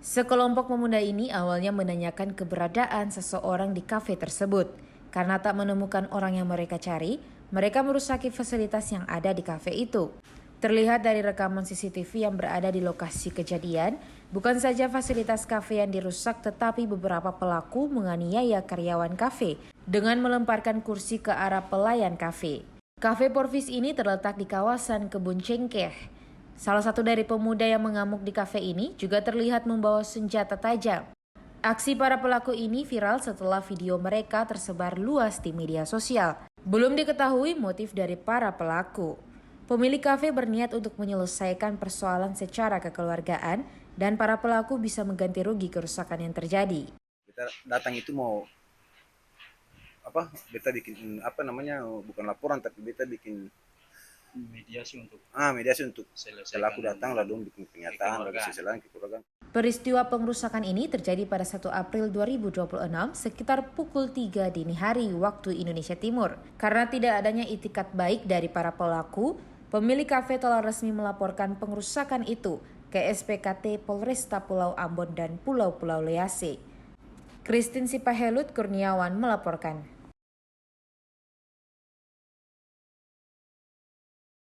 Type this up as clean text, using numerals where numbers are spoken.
Sekelompok pemuda ini awalnya menanyakan keberadaan seseorang di kafe tersebut. Karena tak menemukan orang yang mereka cari, mereka merusaki fasilitas yang ada di kafe itu. Terlihat dari rekaman CCTV yang berada di lokasi kejadian, bukan saja fasilitas kafe yang dirusak tetapi beberapa pelaku menganiaya karyawan kafe dengan melemparkan kursi ke arah pelayan kafe. Kafe Porvis ini terletak di kawasan Kebun Cengkeh. Salah satu dari pemuda yang mengamuk di kafe ini juga terlihat membawa senjata tajam. Aksi para pelaku ini viral setelah video mereka tersebar luas di media sosial. Belum diketahui motif dari para pelaku. Pemilik kafe berniat untuk menyelesaikan persoalan secara kekeluargaan dan para pelaku bisa mengganti rugi kerusakan yang terjadi. Kita datang itu mau apa? Beta bikin apa namanya? Bukan laporan tapi beta bikin mediasi untuk pelaku datang lalu bikin pernyataan lalu selesai kekeluargaan. Peristiwa pengerusakan ini terjadi pada 1 April 2026 sekitar pukul 3 dini hari waktu Indonesia Timur. Karena tidak adanya itikat baik dari para pelaku, pemilik kafe telah resmi melaporkan pengerusakan itu ke SPKT Polresta Pulau Ambon dan Pulau-Pulau Lease. Christine Sipahelut Kurniawan melaporkan.